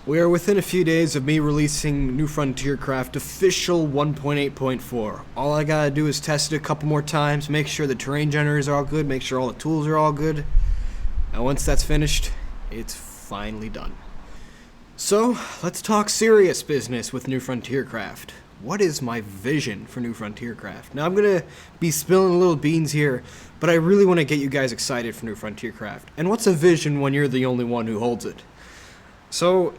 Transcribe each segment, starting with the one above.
We are within a few days of me releasing New Frontier Craft official 1.8.4. All I gotta do is test it a couple more times, make sure the terrain generators are all good, make sure all the tools are all good. And once that's finished, it's finally done. So, let's talk serious business with New Frontier Craft. What is my vision for New Frontier Craft? Now, I'm gonna be spilling little beans here, but I really want to get you guys excited for New Frontier Craft. And what's a vision when you're the only one who holds it? So,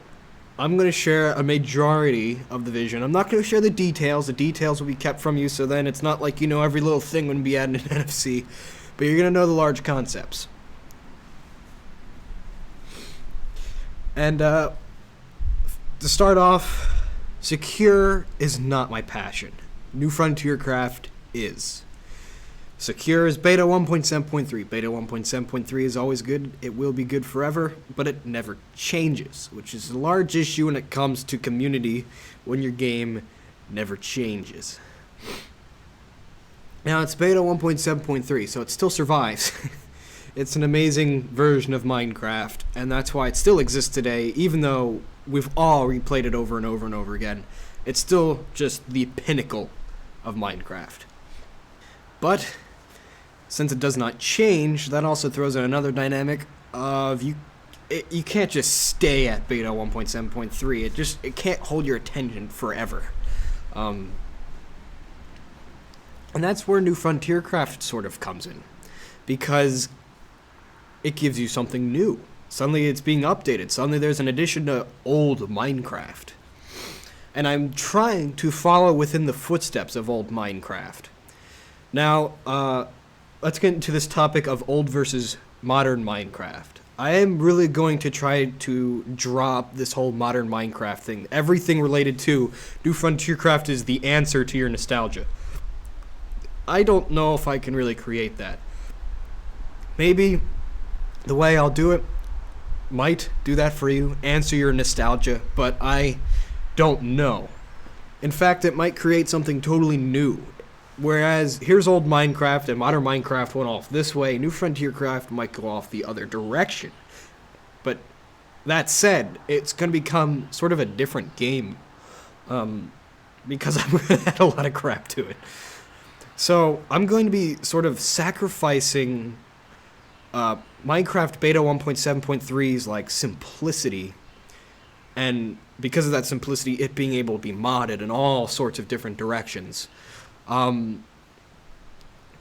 I'm going to share a majority of the vision. I'm not going to share the details. The details will be kept from you, so then it's not like you know every little thing when we add an NFC, but you're going to know the large concepts. And to start off, secure is not my passion. New Frontier Craft is. Secure is beta 1.7.3. Beta 1.7.3 is always good. It will be good forever, but it never changes, which is a large issue when it comes to community when your game never changes. Now, it's beta 1.7.3, so it still survives. It's an amazing version of Minecraft, and that's why it still exists today, even though we've all replayed it over and over and over again. It's still just the pinnacle of Minecraft. But since it does not change, that also throws in another dynamic of you can't just stay at beta 1.7.3. It can't hold your attention forever. And that's where New Frontier Craft sort of comes in, because it gives you something new. Suddenly it's being updated. Suddenly there's an addition to old Minecraft. And I'm trying to follow within the footsteps of old Minecraft. Now, let's get into this topic of old versus modern Minecraft. I am really going to try to drop this whole modern Minecraft thing. Everything related to New Frontier Craft is the answer to your nostalgia. I don't know if I can really create that. Maybe the way I'll do it might do that for you, answer your nostalgia, but I don't know. In fact, it might create something totally new. Whereas, here's old Minecraft, and modern Minecraft went off this way, New Frontier Craft might go off the other direction. But, that said, it's going to become sort of a different game. Because I'm going to add a lot of crap to it. So, I'm going to be sort of sacrificing Minecraft Beta 1.7.3's, like, simplicity. And because of that simplicity, it being able to be modded in all sorts of different directions.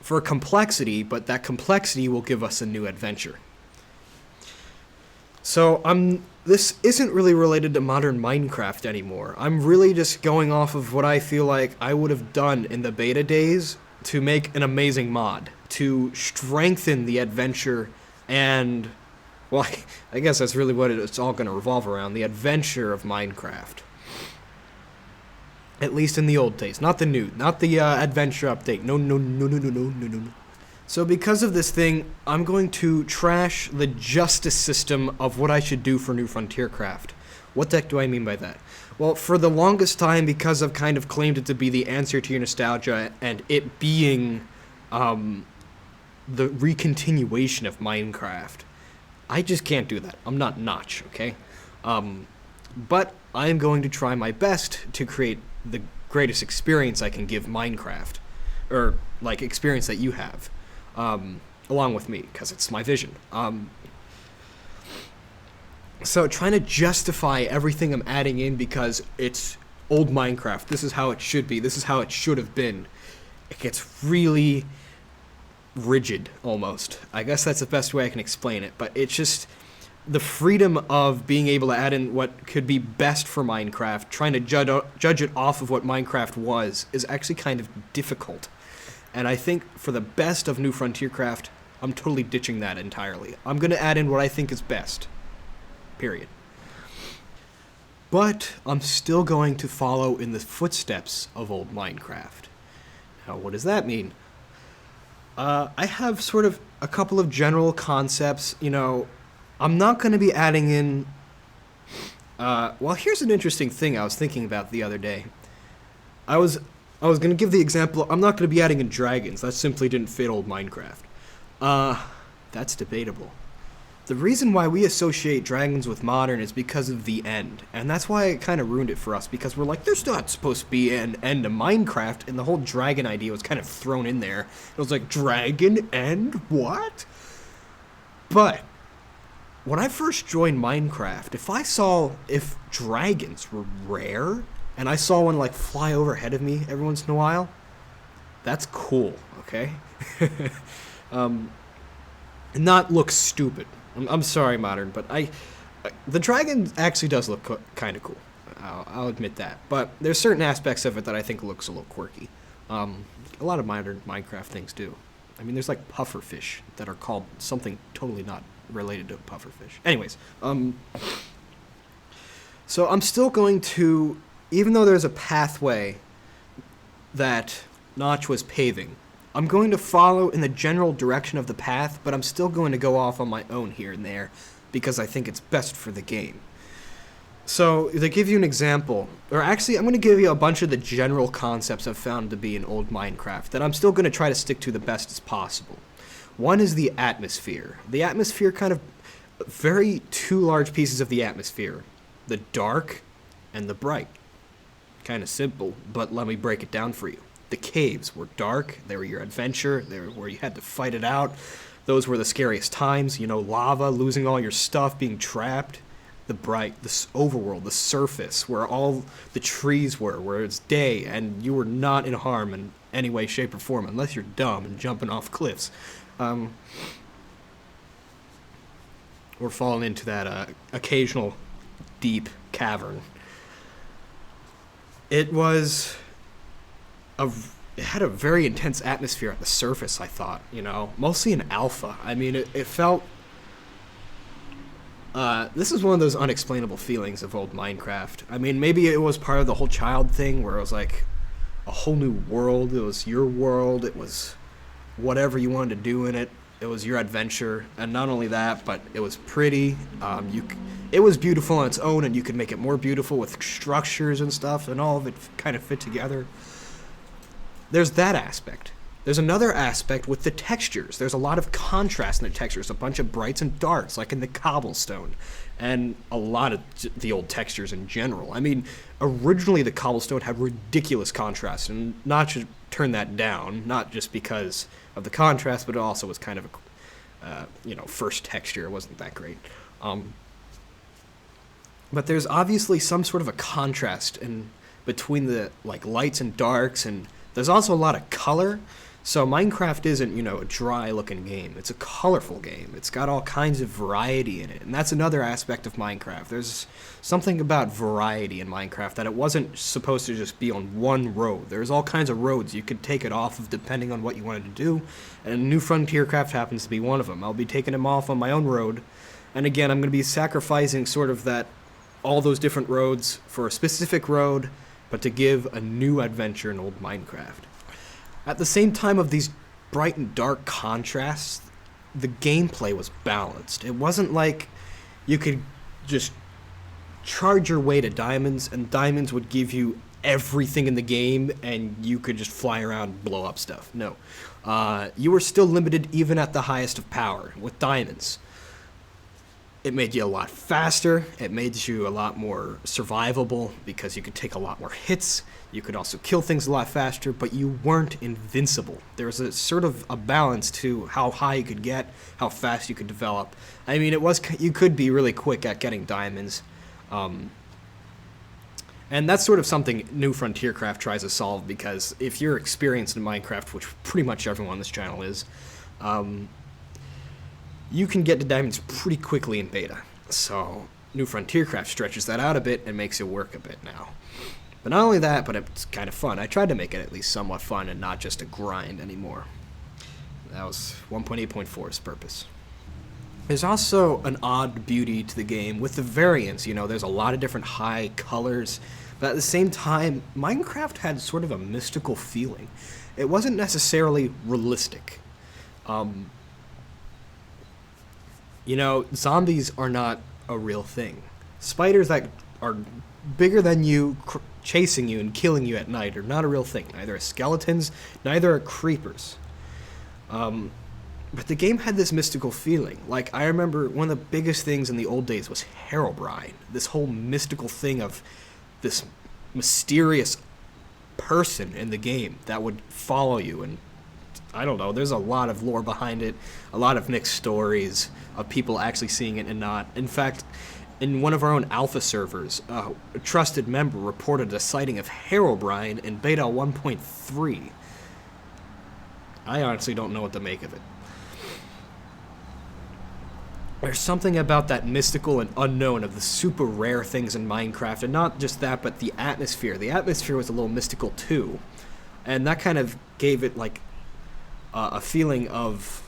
For complexity, but that complexity will give us a new adventure. So this isn't really related to modern Minecraft anymore. I'm really just going off of what I feel like I would have done in the beta days to make an amazing mod, to strengthen the adventure and, well, I guess that's really what it's all going to revolve around, the adventure of Minecraft. At least in the old days, not the new, not the adventure update. No. So because of this thing, I'm going to trash the justice system of what I should do for New Frontier Craft. What the heck do I mean by that? Well, for the longest time, because I've kind of claimed it to be the answer to your nostalgia, and it being the recontinuation of Minecraft, I just can't do that. I'm not Notch, okay? But I am going to try my best to create the greatest experience I can give Minecraft, or like experience that you have, along with me, because it's my vision. So trying to justify everything I'm adding in because it's old Minecraft. This is how it should be. This is how it should have been. It gets really rigid, almost. I guess that's the best way I can explain it, but it's just the freedom of being able to add in what could be best for Minecraft, trying to judge it off of what Minecraft was, is actually kind of difficult. And I think for the best of New Frontier Craft, I'm totally ditching that entirely. I'm going to add in what I think is best. Period. But I'm still going to follow in the footsteps of old Minecraft. Now, what does that mean? I have sort of a couple of general concepts, you know. I'm not going to be adding in... well, here's an interesting thing I was thinking about the other day. I was going to give the example, I'm not going to be adding in dragons. That simply didn't fit old Minecraft. That's debatable. The reason why we associate dragons with modern is because of the end. And that's why it kind of ruined it for us, because we're like, there's not supposed to be an end to Minecraft, and the whole dragon idea was kind of thrown in there. It was like, dragon end? What? But when I first joined Minecraft, if dragons were rare, and I saw one like fly overhead of me every once in a while, that's cool, okay? Not look stupid. I'm sorry, modern, but the dragon actually does look kind of cool. I'll admit that. But there's certain aspects of it that I think looks a little quirky. A lot of modern Minecraft things do. I mean, there's like pufferfish that are called something totally not related to pufferfish. Anyways, so I'm still going to, even though there's a pathway that Notch was paving, I'm going to follow in the general direction of the path, but I'm still going to go off on my own here and there because I think it's best for the game. So, to give you an example, or actually I'm going to give you a bunch of the general concepts I've found to be in old Minecraft that I'm still going to try to stick to the best as possible. One is the atmosphere. The atmosphere kind of, two large pieces of the atmosphere. The dark and the bright. Kind of simple, but let me break it down for you. The caves were dark, they were your adventure, they were where you had to fight it out. Those were the scariest times, lava, losing all your stuff, being trapped. The bright, the overworld, the surface, where all the trees were, where it's day, and you were not in harm in any way, shape, or form, unless you're dumb and jumping off cliffs. Or falling into that occasional deep cavern. It had a very intense atmosphere at the surface, I thought, mostly in alpha. I mean, it felt... this is one of those unexplainable feelings of old Minecraft. I mean, maybe it was part of the whole child thing, where it was like a whole new world. It was your world. It was whatever you wanted to do in it. It was your adventure. And not only that, but it was pretty. It was beautiful on its own, and you could make it more beautiful with structures and stuff, and all of it kind of fit together. There's that aspect. There's another aspect with the textures. There's a lot of contrast in the textures, a bunch of brights and darks, like in the cobblestone, and a lot of the old textures in general. I mean, originally the cobblestone had ridiculous contrast, and Notch should turn that down, not just because of the contrast, but it also was kind of a, first texture. It wasn't that great. But there's obviously some sort of a contrast between the lights and darks, and there's also a lot of color. So Minecraft isn't, a dry-looking game. It's a colorful game. It's got all kinds of variety in it, and that's another aspect of Minecraft. There's something about variety in Minecraft that it wasn't supposed to just be on one road. There's all kinds of roads you could take it off of depending on what you wanted to do, and New Frontier Craft happens to be one of them. I'll be taking them off on my own road, and again, I'm going to be sacrificing sort of all those different roads for a specific road, but to give a new adventure in old Minecraft. At the same time of these bright and dark contrasts, the gameplay was balanced. It wasn't like you could just charge your way to diamonds, and diamonds would give you everything in the game, and you could just fly around and blow up stuff. No. You were still limited even at the highest of power with diamonds. It made you a lot faster, it made you a lot more survivable because you could take a lot more hits, you could also kill things a lot faster, but you weren't invincible. There was a sort of a balance to how high you could get, how fast you could develop. I mean, you could be really quick at getting diamonds. And that's sort of something New Frontier Craft tries to solve, because if you're experienced in Minecraft, which pretty much everyone on this channel is, you can get to diamonds pretty quickly in beta. So New Frontier Craft stretches that out a bit and makes it work a bit now. But not only that, but it's kind of fun. I tried to make it at least somewhat fun and not just a grind anymore. That was 1.8.4's purpose. There's also an odd beauty to the game with the variants. There's a lot of different high colors, but at the same time, Minecraft had sort of a mystical feeling. It wasn't necessarily realistic. Zombies are not a real thing. Spiders that are bigger than you, chasing you and killing you at night, are not a real thing. Neither are skeletons, neither are creepers. But the game had this mystical feeling. Like, I remember one of the biggest things in the old days was Herobrine. This whole mystical thing of this mysterious person in the game that would follow you. And I don't know, there's a lot of lore behind it, a lot of mixed stories of people actually seeing it and not. In fact, in one of our own alpha servers, a trusted member reported a sighting of Herobrine in beta 1.3. I honestly don't know what to make of it. There's something about that mystical and unknown of the super rare things in Minecraft, and not just that, but the atmosphere. The atmosphere was a little mystical too, and that kind of gave it like a feeling of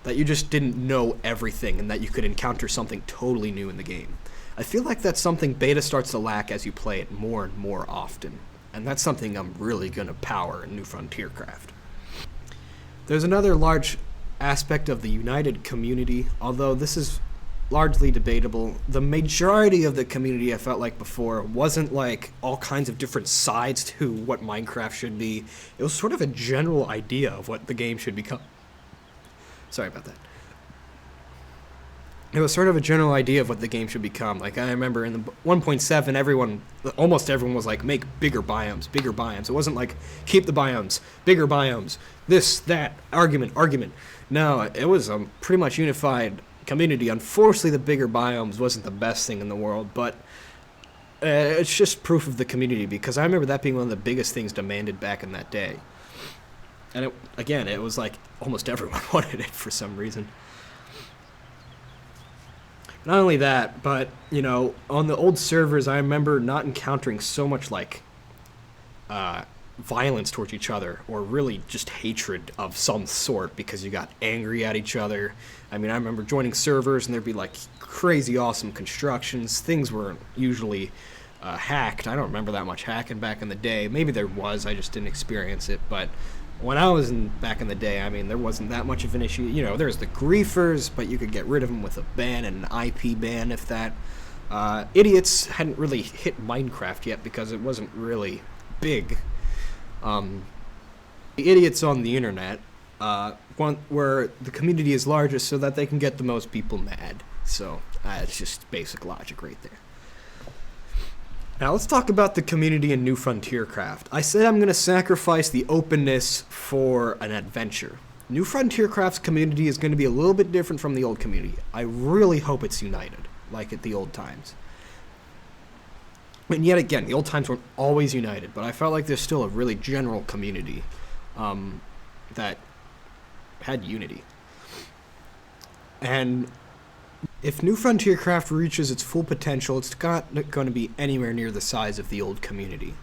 that you just didn't know everything and that you could encounter something totally new in the game. I feel like that's something beta starts to lack as you play it more and more often, and that's something I'm really going to power in New Frontiercraft. There's another large aspect of the united community, although this is largely debatable. The majority of the community, I felt like before, wasn't like all kinds of different sides to what Minecraft should be. It was sort of a general idea of what the game should become. Sorry about that. It was sort of a general idea of what the game should become. Like, I remember in the 1.7, almost everyone was like, make bigger biomes, bigger biomes. It wasn't like, keep the biomes, bigger biomes, this, that, argument. No, it was a pretty much unified community. Unfortunately, the bigger biomes wasn't the best thing in the world, but it's just proof of the community, because I remember that being one of the biggest things demanded back in that day. And it was like almost everyone wanted it for some reason. Not only that, but, you know, on the old servers, I remember not encountering so much, like, violence towards each other, or really just hatred of some sort because you got angry at each other. I mean, I remember joining servers and there'd be, like, crazy awesome constructions. Things weren't usually hacked. I don't remember that much hacking back in the day. Maybe there was, I just didn't experience it, but when I was back in the day, I mean, there wasn't that much of an issue. You know, there's the griefers, but you could get rid of them with a ban and an IP ban, if that. Idiots hadn't really hit Minecraft yet because it wasn't really big. The idiots on the internet want where the community is largest so that they can get the most people mad. So it's just basic logic right there. Now let's talk about the community in New Frontiercraft. I said I'm going to sacrifice the openness for an adventure. New Frontiercraft's community is going to be a little bit different from the old community. I really hope it's united, like at the old times. And yet again, the old times weren't always united, but I felt like there's still a really general community that had unity. And if New Frontiercraft reaches its full potential, it's not going to be anywhere near the size of the old community.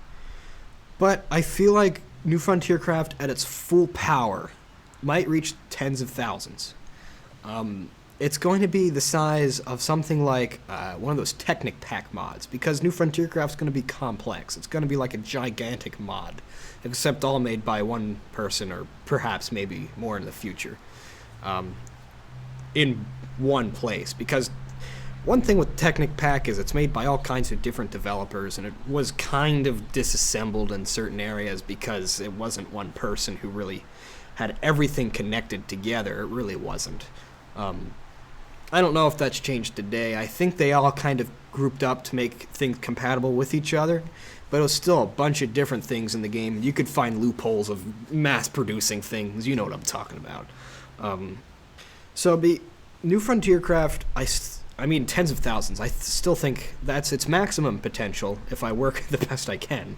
But I feel like New Frontiercraft at its full power might reach tens of thousands. It's going to be the size of something like one of those Technic Pack mods, because New Frontiercraft's going to be complex. It's going to be like a gigantic mod, except all made by one person, or perhaps maybe more in the future, in one place. Because one thing with Technic Pack is it's made by all kinds of different developers, and it was kind of disassembled in certain areas because it wasn't one person who really had everything connected together. It really wasn't. I don't know if that's changed today. I think they all kind of grouped up to make things compatible with each other, but it was still a bunch of different things in the game. You could find loopholes of mass-producing things. You know what I'm talking about. So the New Frontiercraft, I mean tens of thousands. I still think that's its maximum potential if I work the best I can.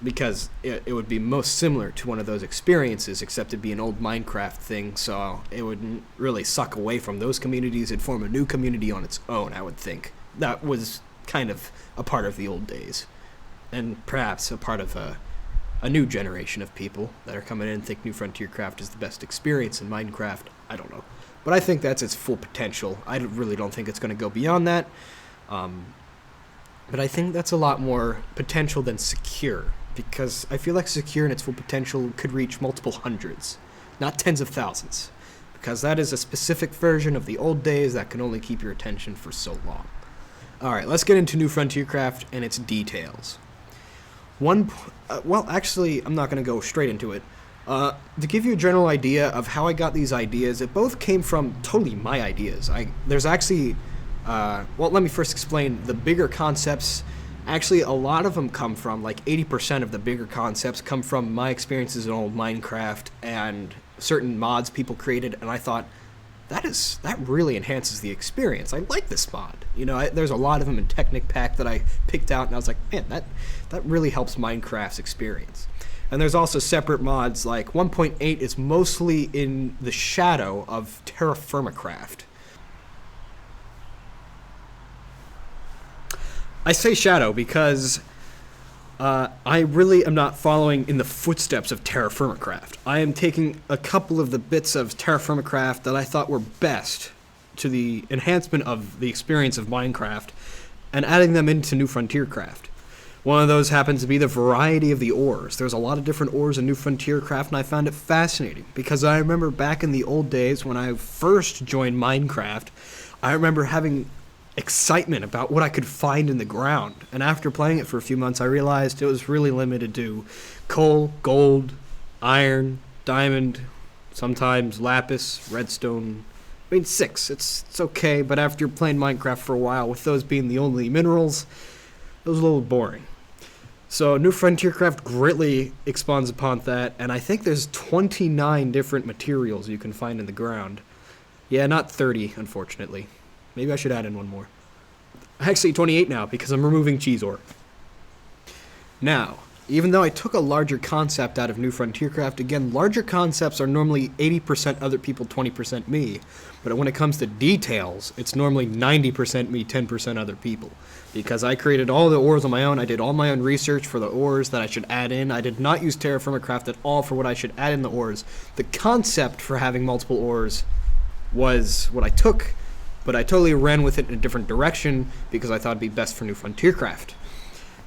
Because it would be most similar to one of those experiences, except it'd be an old Minecraft thing, so it wouldn't really suck away from those communities. It'd form a new community on its own, I would think. That was kind of a part of the old days, and perhaps a part of a new generation of people that are coming in and think New Frontiercraft is the best experience in Minecraft. I don't know. But I think that's its full potential. I really don't think it's going to go beyond that. But I think that's a lot more potential than Secure, because I feel like Secure in its full potential could reach multiple hundreds, not tens of thousands, because that is a specific version of the old days that can only keep your attention for so long. Alright, let's get into New Frontiercraft and its details. Well, actually, I'm not going to go straight into it. To give you a general idea of how I got these ideas, it both came from totally my ideas. There's actually, well, let me first explain the bigger concepts. Actually, a lot of them come from, like 80% of the bigger concepts come from my experiences in old Minecraft and certain mods people created, and I thought, that really enhances the experience. I like this mod. There's a lot of them in Technic Pack that I picked out, and I was like, man, that really helps Minecraft's experience. And there's also separate mods, like 1.8 is mostly in the shadow of Terra Firmacraft. I say shadow because I really am not following in the footsteps of Terra Firmacraft. I am taking a couple of the bits of Terra Firmacraft that I thought were best to the enhancement of the experience of Minecraft and adding them into New Frontier Craft. One of those happens to be the variety of the ores. There's a lot of different ores in New Frontier Craft, and I found it fascinating because I remember back in the old days when I first joined Minecraft, I remember having excitement about what I could find in the ground. And after playing it for a few months, I realized it was really limited to coal, gold, iron, diamond, sometimes lapis, redstone. I mean, 6. It's okay, but after playing Minecraft for a while, with those being the only minerals, it was a little boring. So New Frontier Craft greatly expands upon that, and I think there's 29 different materials you can find in the ground. Yeah, not 30, unfortunately. Maybe I should add in one more. Actually, 28 now, because I'm removing cheese ore. Now, even though I took a larger concept out of New Frontier Craft, again, larger concepts are normally 80% other people, 20% me. But when it comes to details, it's normally 90% me, 10% other people. Because I created all the ores on my own, I did all my own research for the ores that I should add in. I did not use Terra Firmacraft at all for what I should add in the ores. The concept for having multiple ores was what I took, but I totally ran with it in a different direction because I thought it'd be best for New Frontier Craft.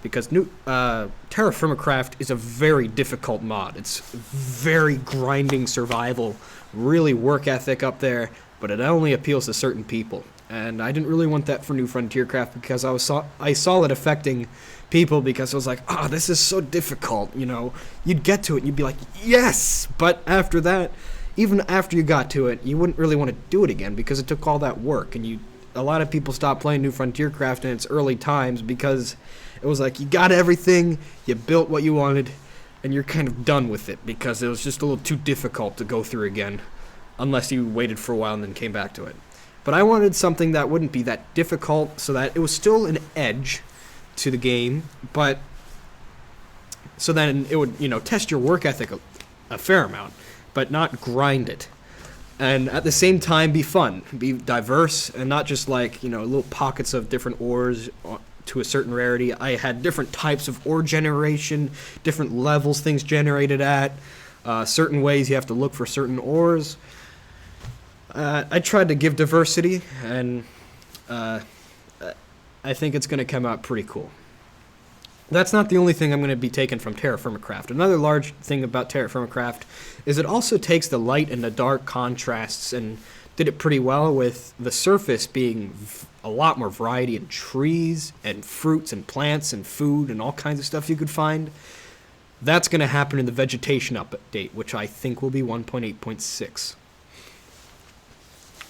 Because Terra Firmacraft is a very difficult mod. It's very grinding survival, really work ethic up there, but it only appeals to certain people. And I didn't really want that for New Frontier Craft because I saw it affecting people because I was like, this is so difficult, You'd get to it and you'd be like, yes! But after that, even after you got to it, you wouldn't really want to do it again because it took all that work. And a lot of people stopped playing New Frontier Craft in its early times because it was like you got everything, you built what you wanted, and you're kind of done with it because it was just a little too difficult to go through again unless you waited for a while and then came back to it. But I wanted something that wouldn't be that difficult so that it was still an edge to the game, but so then it would, test your work ethic a fair amount, but not grind it. And at the same time, be fun, be diverse, and not just like, little pockets of different ores to a certain rarity. I had different types of ore generation, different levels things generated at, certain ways you have to look for certain ores. I tried to give diversity, and I think it's going to come out pretty cool. That's not the only thing I'm going to be taking from Terra Firmacraft. Another large thing about Terra Firmacraft is it also takes the light and the dark contrasts and did it pretty well with the surface being a lot more variety in trees and fruits and plants and food and all kinds of stuff you could find. That's going to happen in the vegetation update, which I think will be 1.8.6.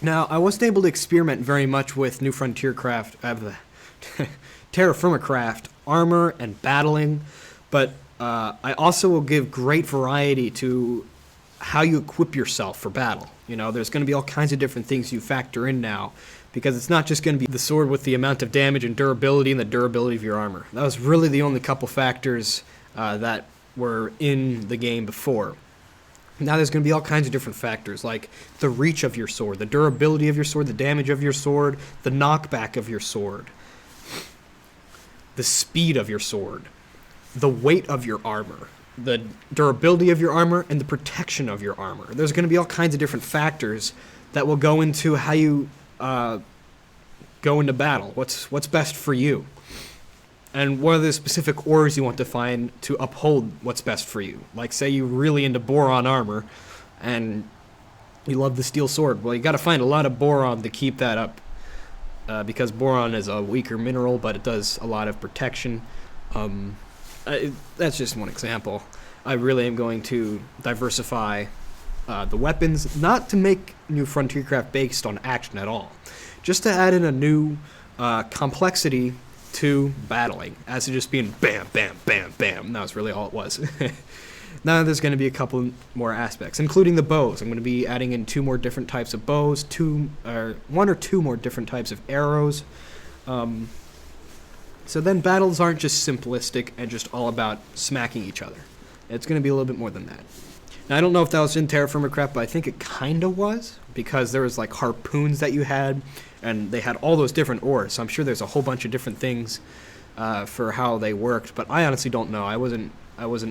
Now, I wasn't able to experiment very much with New Frontier Craft, Terra Firmacraft armor and battling, but I also will give great variety to how you equip yourself for battle. There's going to be all kinds of different things you factor in now, because it's not just going to be the sword with the amount of damage and durability and the durability of your armor. That was really the only couple factors that were in the game before. Now there's going to be all kinds of different factors, like the reach of your sword, the durability of your sword, the damage of your sword, the knockback of your sword, the speed of your sword, the weight of your armor, the durability of your armor, and the protection of your armor. There's going to be all kinds of different factors that will go into how you go into battle, what's best for you, and what are the specific ores you want to find to uphold what's best for you. Like, say you're really into boron armor, and you love the steel sword. Well, you got to find a lot of boron to keep that up, because boron is a weaker mineral, but it does a lot of protection. that's just one example. I really am going to diversify the weapons, not to make New Frontiercraft based on action at all, just to add in a new complexity to battling, as to just being bam, bam, bam, bam. That was really all it was. Now there's going to be a couple more aspects, including the bows. I'm going to be adding in 2 more different types of bows, 1 or 2 more different types of arrows. So then battles aren't just simplistic and just all about smacking each other. It's going to be a little bit more than that. Now, I don't know if that was in Terra Firma Craft, but I think it kind of was, because there was like harpoons that you had, and they had all those different ores. So I'm sure there's a whole bunch of different things for how they worked, but I honestly don't know. I wasn't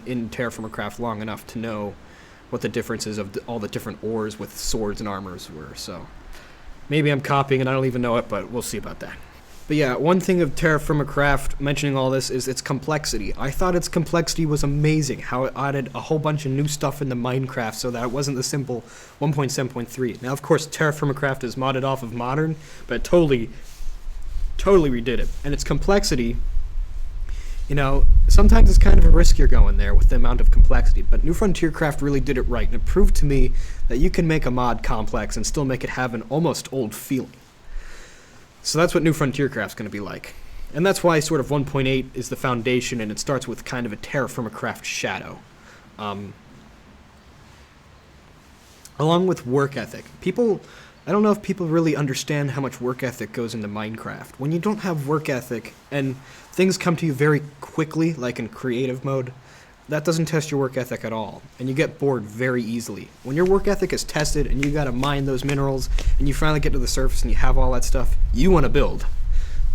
in Terra Firma Craft long enough to know what the differences of all the different ores with swords and armors were. So maybe I'm copying and I don't even know it, but we'll see about that. But yeah, one thing of Terra Firma Craft mentioning all this is its complexity. I thought its complexity was amazing, how it added a whole bunch of new stuff into Minecraft so that it wasn't the simple 1.7.3. Now, of course, Terra Firma Craft is modded off of Modern, but it totally redid it. And its complexity, sometimes it's kind of a risk you're going there with the amount of complexity, but New Frontier Craft really did it right, and it proved to me that you can make a mod complex and still make it have an almost old feeling. So that's what New Frontier Craft's going to be like. And that's why sort of 1.8 is the foundation, and it starts with kind of a Terra Firma Craft shadow. Along with work ethic. I don't know if people really understand how much work ethic goes into Minecraft. When you don't have work ethic, and things come to you very quickly, like in creative mode, that doesn't test your work ethic at all, and you get bored very easily. When your work ethic is tested and you gotta mine those minerals, and you finally get to the surface and you have all that stuff, you want to build.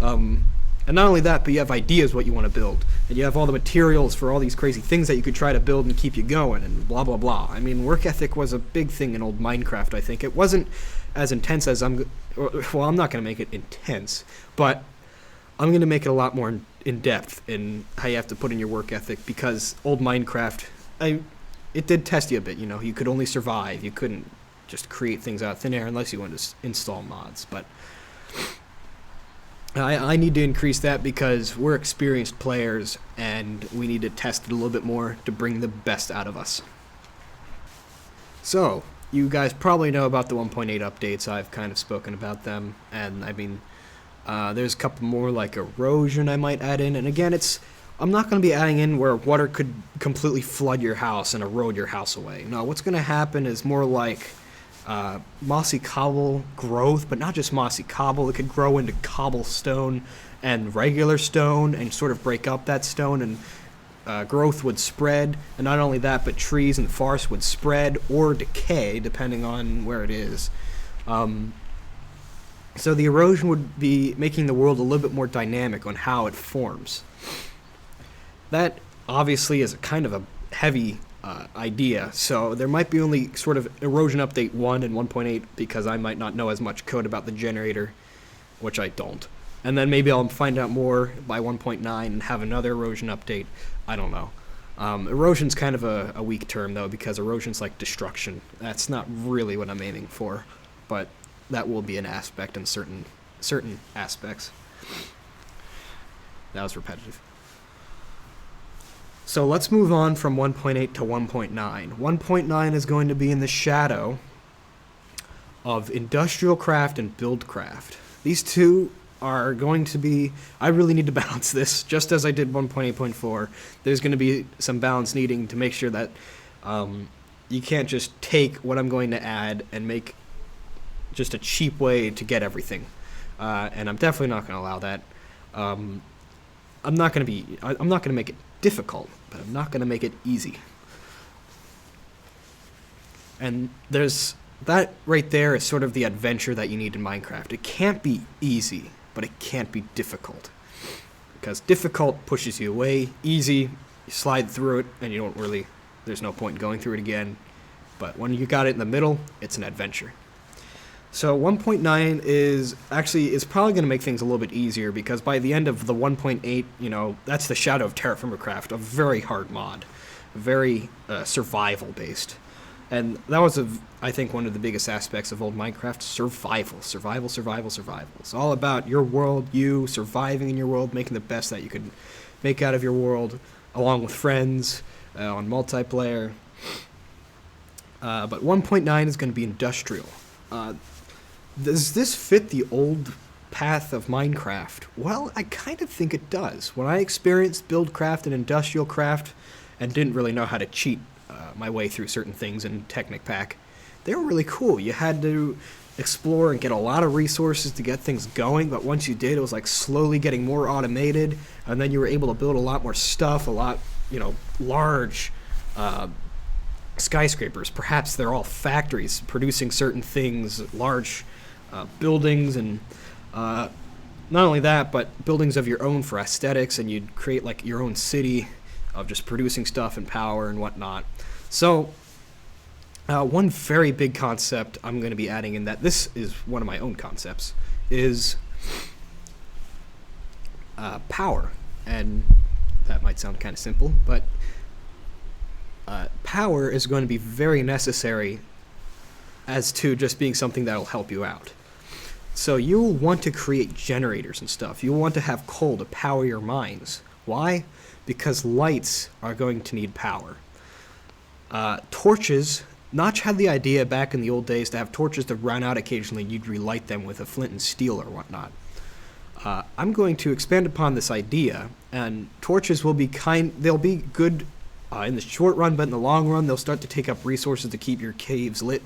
And not only that, but you have ideas what you want to build, and you have all the materials for all these crazy things that you could try to build and keep you going, and blah blah blah. I mean, work ethic was a big thing in old Minecraft, I think. It wasn't as intense as I'm not gonna make it intense, but I'm going to make it a lot more in depth in how you have to put in your work ethic, because old Minecraft, it did test you a bit, you could only survive. You couldn't just create things out of thin air unless you wanted to install mods. But I need to increase that because we're experienced players and we need to test it a little bit more to bring the best out of us. So, you guys probably know about the 1.8 updates. I've kind of spoken about them, and there's a couple more like erosion I might add in, and again, I'm not going to be adding in where water could completely flood your house and erode your house away. No, what's going to happen is more like mossy cobble growth, but not just mossy cobble. It could grow into cobblestone and regular stone and sort of break up that stone, and growth would spread, and not only that, but trees and forests would spread or decay depending on where it is. So the erosion would be making the world a little bit more dynamic on how it forms. That obviously is a kind of a heavy idea, so there might be only sort of erosion update 1 and 1.8 because I might not know as much code about the generator, which I don't. And then maybe I'll find out more by 1.9 and have another erosion update. I don't know. Erosion's kind of a weak term though, because erosion's like destruction. That's not really what I'm aiming for, but that will be an aspect in certain aspects. That was repetitive. So let's move on from 1.8 to 1.9. 1.9 is going to be in the shadow of industrial craft and build craft. These two are going to be, I really need to balance this, just as I did 1.8.4. There's going to be some balance needing to make sure that you can't just take what I'm going to add and make just a cheap way to get everything, and I'm definitely not going to allow that. I'm not going to make it difficult, but I'm not going to make it easy. And there's that right there is sort of the adventure that you need in Minecraft. It can't be easy, but it can't be difficult, because difficult pushes you away. Easy, you slide through it, and there's no point in going through it again. But when you got it in the middle, it's an adventure. So 1.9 is probably going to make things a little bit easier, because by the end of the 1.8, that's the Shadow of Terra Firma Craft, a very hard mod, very survival based. And that was, I think, one of the biggest aspects of old Minecraft: survival. It's all about your world, you surviving in your world, making the best that you could make out of your world, along with friends on multiplayer. But 1.9 is going to be industrial. Does this fit the old path of Minecraft? Well, I kind of think it does. When I experienced Buildcraft and Industrial Craft and didn't really know how to cheat my way through certain things in Technic Pack, they were really cool. You had to explore and get a lot of resources to get things going, but once you did, it was like slowly getting more automated, and then you were able to build a lot more stuff, a lot, large skyscrapers. Perhaps they're all factories producing certain things, large buildings, and not only that, but buildings of your own for aesthetics, and you'd create like your own city of just producing stuff and power and whatnot. So one very big concept I'm going to be adding in that, this is one of my own concepts, is power. And that might sound kind of simple, but power is going to be very necessary as to just being something that'll help you out. So you'll want to create generators and stuff. You'll want to have coal to power your mines. Why? Because lights are going to need power. Torches. Notch had the idea back in the old days to have torches that run out occasionally. You'd relight them with a flint and steel or whatnot. I'm going to expand upon this idea, and torches will be they'll be good in the short run, but in the long run, they'll start to take up resources to keep your caves lit.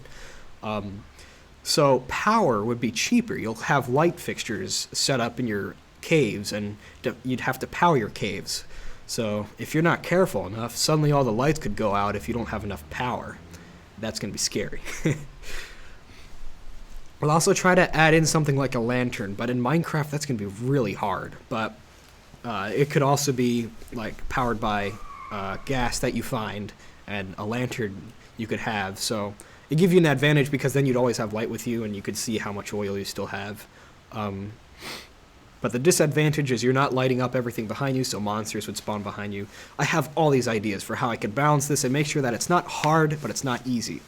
So power would be cheaper. You'll have light fixtures set up in your caves, and you'd have to power your caves. So if you're not careful enough, suddenly all the lights could go out if you don't have enough power. That's going to be scary. We'll also try to add in something like a lantern, but in Minecraft that's going to be really hard. But it could also be like powered by gas that you find, and a lantern you could have. So it gives you an advantage because then you'd always have light with you and you could see how much oil you still have. But the disadvantage is you're not lighting up everything behind you, so monsters would spawn behind you. I have all these ideas for how I could balance this and make sure that it's not hard, but it's not easy.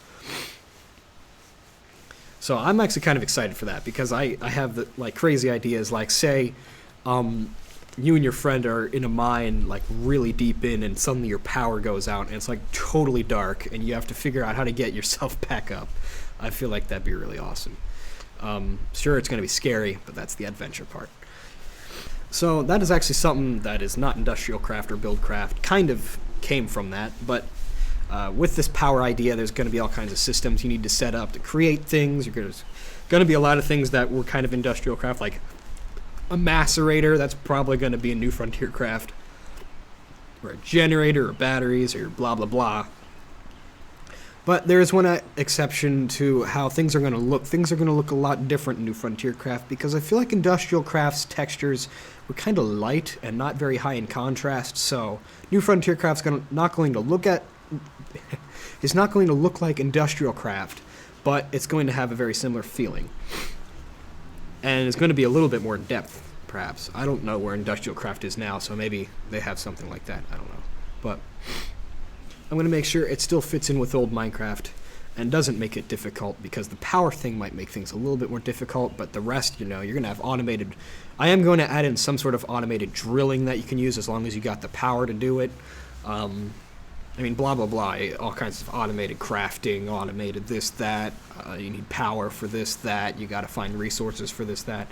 So I'm actually kind of excited for that because I have crazy ideas, like say you and your friend are in a mine like really deep in, and suddenly your power goes out and it's like totally dark and you have to figure out how to get yourself back up. I feel like that'd be really awesome. Sure, it's going to be scary, but that's the adventure part. So that is actually something that is not industrial craft or build craft, kind of came from that, but with this power idea, there's going to be all kinds of systems you need to set up to create things. There's going to be a lot of things that were kind of industrial craft, like a macerator. That's probably going to be a New Frontier craft, or a generator, or batteries, or blah blah blah. But there is one exception to how things are going to look. Things are going to look a lot different in New Frontier craft because I feel like industrial craft's textures were kind of light and not very high in contrast. So New Frontier craft's not going to look like industrial craft, but it's going to have a very similar feeling. And it's going to be a little bit more in depth, perhaps. I don't know where industrial craft is now, so maybe they have something like that. I don't know. But I'm going to make sure it still fits in with old Minecraft and doesn't make it difficult, because the power thing might make things a little bit more difficult, but the rest, you're going to have automated. I am going to add in some sort of automated drilling that you can use as long as you got the power to do it. Blah, blah, blah, all kinds of automated crafting, automated this, that. You need power for this, that. You got to find resources for this, that.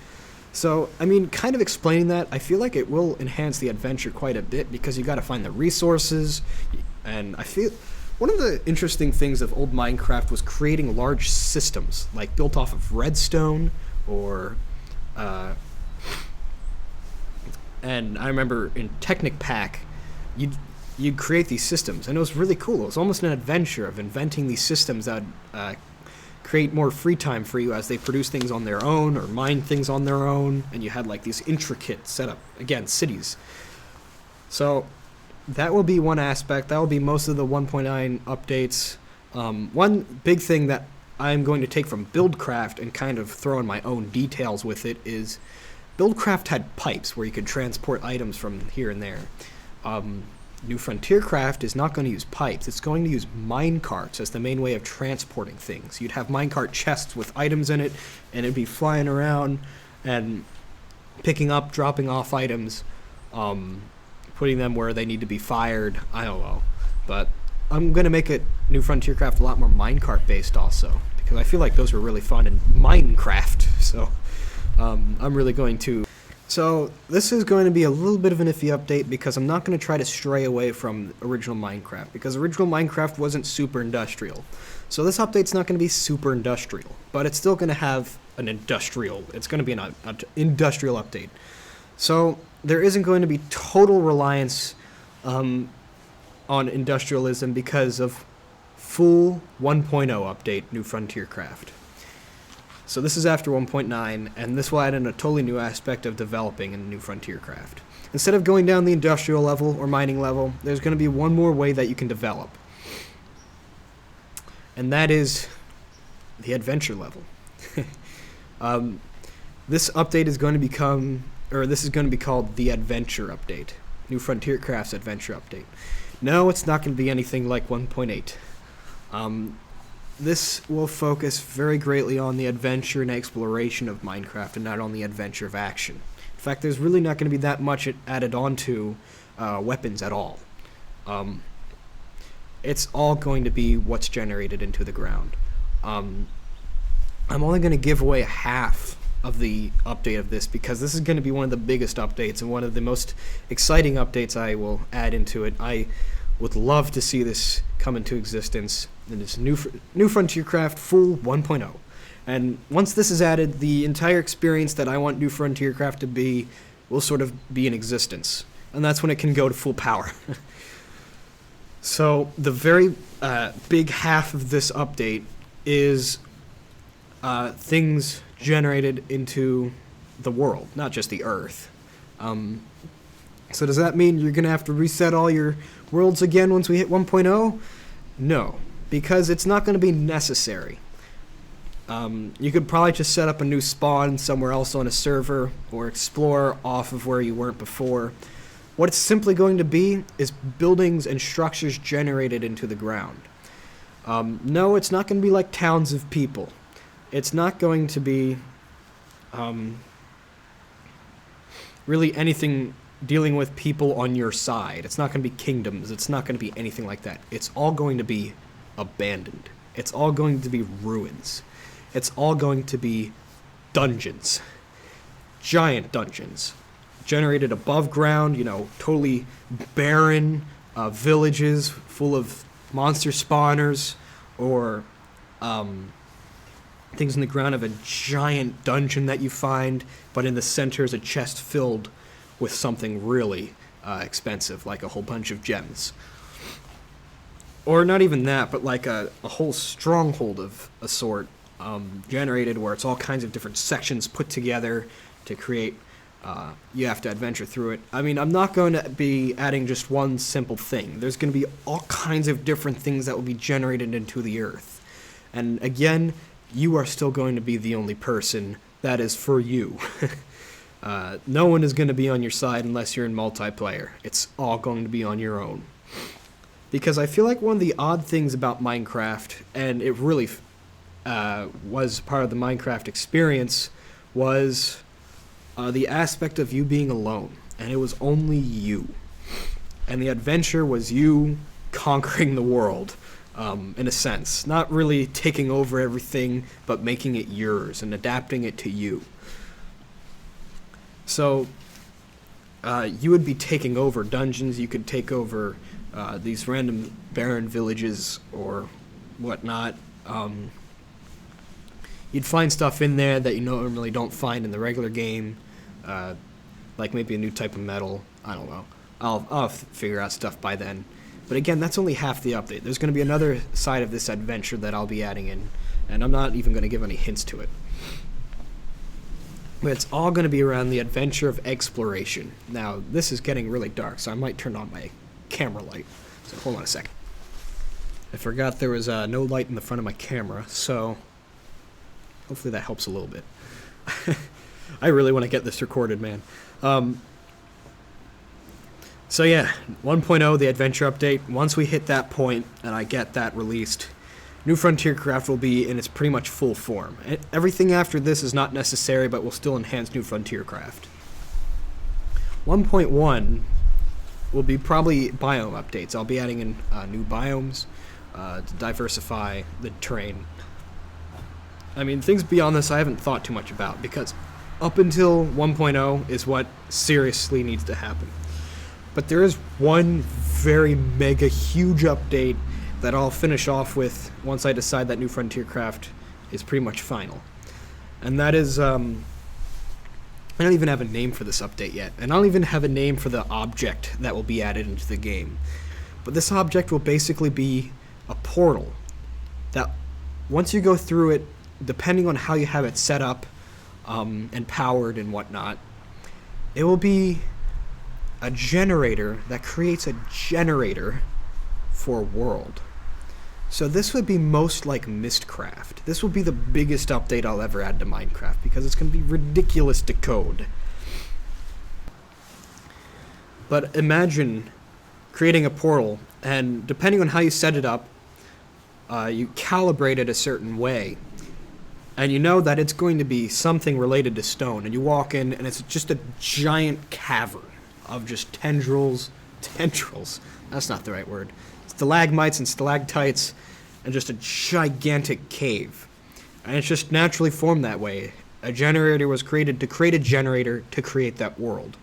So, kind of explaining that, I feel like it will enhance the adventure quite a bit because you got to find the resources. And I feel one of the interesting things of old Minecraft was creating large systems, like built off of redstone, or and I remember in Technic Pack, you'd create these systems, and it was really cool. It was almost an adventure of inventing these systems that create more free time for you as they produce things on their own or mine things on their own, and you had like these intricate setup, again, cities. So that will be one aspect. That will be most of the 1.9 updates. One big thing that I'm going to take from Buildcraft and kind of throw in my own details with it is Buildcraft had pipes where you could transport items from here and there. New Frontier Craft is not going to use pipes. It's going to use minecarts as the main way of transporting things. You'd have minecart chests with items in it, and it'd be flying around and picking up, dropping off items. putting them where they need to be fired. I don't know. But I'm going to make it New Frontier Craft a lot more minecart based also, because I feel like those were really fun in Minecraft. So I'm really going to. So this is going to be a little bit of an iffy update, because I'm not going to try to stray away from original Minecraft, because original Minecraft wasn't super industrial. So this update's not going to be super industrial, but it's still going to have an industrial. It's going to be an industrial update. So there isn't going to be total reliance on industrialism because of full 1.0 update New Frontier Craft. So this is after 1.9, and this will add in a totally new aspect of developing in New Frontier Craft. Instead of going down the industrial level or mining level, there's going to be one more way that you can develop. And that is the adventure level. This update is going to become, or this is going to be called the Adventure Update. New Frontier Craft's Adventure Update. No, it's not going to be anything like 1.8. This will focus very greatly on the adventure and exploration of Minecraft, and not on the adventure of action. In fact, there's really not going to be that much added onto weapons at all. It's all going to be what's generated into the ground. I'm only going to give away half of the update of this, because this is going to be one of the biggest updates and one of the most exciting updates I will add into it. I would love to see this come into existence in this New Frontier Craft full 1.0. And once this is added, the entire experience that I want New Frontier Craft to be will sort of be in existence. And that's when it can go to full power. So the very big half of this update is things generated into the world, not just the Earth. So does that mean you're going to have to reset all your worlds again once we hit 1.0? No, because it's not going to be necessary. You could probably just set up a new spawn somewhere else on a server, or explore off of where you weren't before. What it's simply going to be is buildings and structures generated into the ground. No, it's not going to be like towns of people. It's not going to be really anything dealing with people on your side. It's not going to be kingdoms. It's not going to be anything like that. It's all going to be abandoned. It's all going to be ruins. It's all going to be dungeons. Giant dungeons. Generated above ground, totally barren villages full of monster spawners, or things in the ground of a giant dungeon that you find, but in the center is a chest filled with something really expensive, like a whole bunch of gems. Or not even that, but like a whole stronghold of a sort, generated, where it's all kinds of different sections put together to create. You have to adventure through it. I mean, I'm not going to be adding just one simple thing. There's going to be all kinds of different things that will be generated into the earth. And again, you are still going to be the only person that is for you. No one is going to be on your side unless you're in multiplayer. It's all going to be on your own. Because I feel like one of the odd things about Minecraft, and it really was part of the Minecraft experience, was the aspect of you being alone. And it was only you. And the adventure was you conquering the world, in a sense. Not really taking over everything, but making it yours and adapting it to you. So, you would be taking over dungeons, you could take over these random barren villages or whatnot. You'd find stuff in there that you normally don't find in the regular game, like maybe a new type of metal. I don't know. I'll figure out stuff by then. But again, that's only half the update. There's going to be another side of this adventure that I'll be adding in, and I'm not even going to give any hints to it. But it's all going to be around the adventure of exploration. Now, this is getting really dark, so I might turn on my camera light. So hold on a second. I forgot there was no light in the front of my camera, so hopefully that helps a little bit. I really want to get this recorded, man. So yeah, 1.0, the adventure update. Once we hit that point and I get that released, New Frontier Craft will be in its pretty much full form. Everything after this is not necessary, but will still enhance New Frontier Craft. 1.1 will be probably biome updates. I'll be adding in new biomes to diversify the terrain. I mean, things beyond this I haven't thought too much about, because up until 1.0 is what seriously needs to happen. But there is one very mega huge update that I'll finish off with once I decide that New Frontier Craft is pretty much final. And that is, I don't even have a name for this update yet, and I don't even have a name for the object that will be added into the game. But this object will basically be a portal that, once you go through it, depending on how you have it set up and powered and whatnot, it will be a generator that creates a generator for a world. So this would be most like Mistcraft. This will be the biggest update I'll ever add to Minecraft, because it's going to be ridiculous to code. But imagine creating a portal, and depending on how you set it up, you calibrate it a certain way, and you know that it's going to be something related to stone, and you walk in and it's just a giant cavern of just tendrils, that's not the right word, stalagmites and stalactites, and just a gigantic cave. And it's just naturally formed that way. A generator was created to create a generator to create that world.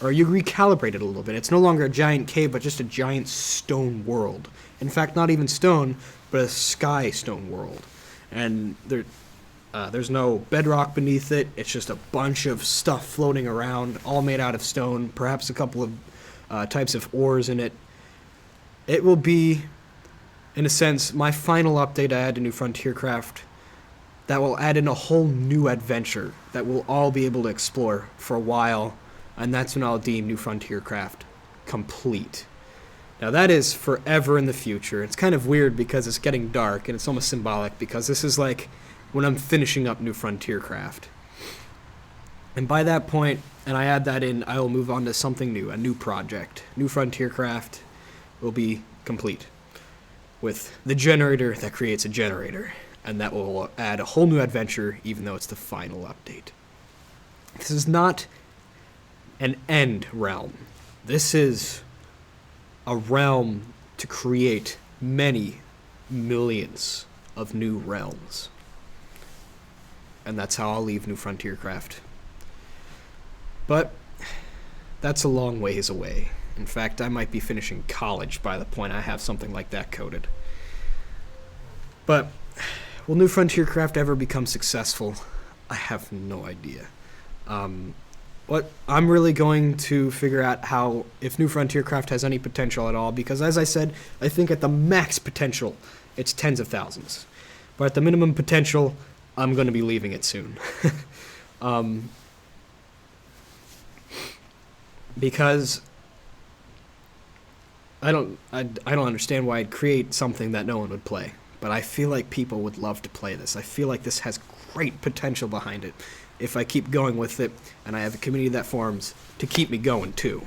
Or you recalibrate it a little bit. It's no longer a giant cave, but just a giant stone world. In fact, not even stone, but a sky stone world. And there's no bedrock beneath it. It's just a bunch of stuff floating around, all made out of stone, perhaps a couple of types of ores in it. It will be, in a sense, my final update I add to New Frontier Craft that will add in a whole new adventure that we'll all be able to explore for a while, and that's when I'll deem New Frontier Craft complete. Now that is forever in the future. It's kind of weird because it's getting dark, and it's almost symbolic, because this is like when I'm finishing up New Frontier Craft. And by that point, and I add that in, I will move on to something new, a new project. New Frontier Craft will be complete with the generator that creates a generator, and that will add a whole new adventure, even though it's the final update. This is not an end realm. This is a realm to create many millions of new realms. And that's how I'll leave New Frontier Craft. But that's a long ways away. In fact, I might be finishing college by the point I have something like that coded. But will New Frontier Craft ever become successful? I have no idea. What I'm really going to figure out how, if New Frontier Craft has any potential at all, because as I said, I think at the max potential, it's tens of thousands. But at the minimum potential, I'm going to be leaving it soon. Because I don't understand why I'd create something that no one would play. But I feel like people would love to play this. I feel like this has great potential behind it if I keep going with it, and I have a community that forms to keep me going too.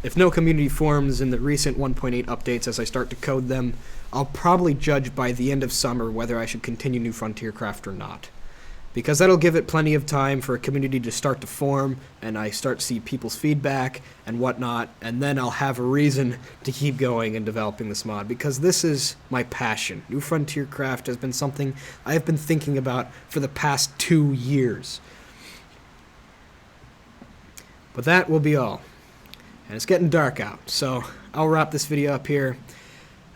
If no community forms in the recent 1.8 updates as I start to code them, I'll probably judge by the end of summer whether I should continue New Frontier Craft or not. Because that'll give it plenty of time for a community to start to form, and I start to see people's feedback and whatnot, and then I'll have a reason to keep going and developing this mod, because this is my passion. New Frontier Craft has been something I have been thinking about for the past 2 years. But that will be all. And it's getting dark out, so I'll wrap this video up here,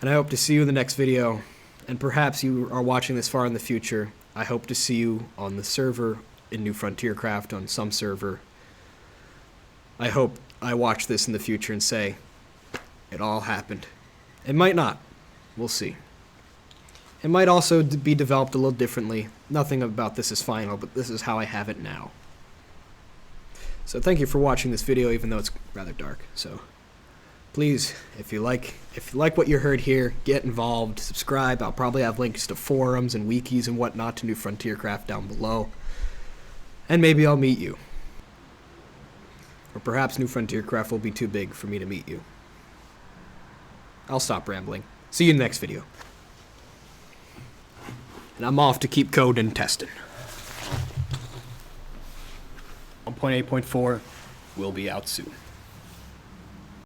and I hope to see you in the next video, and perhaps you are watching this far in the future. I hope to see you on the server in New Frontier Craft, on some server. I hope I watch this in the future and say, it all happened. It might not. We'll see. It might also be developed a little differently. Nothing about this is final, but this is how I have it now. So thank you for watching this video, even though it's rather dark. So please, if you like what you heard here, get involved, subscribe. I'll probably have links to forums and wikis and whatnot to New Frontier Craft down below. And maybe I'll meet you. Or perhaps New Frontier Craft will be too big for me to meet you. I'll stop rambling. See you in the next video. And I'm off to keep coding and testing. 1.8.4 will be out soon.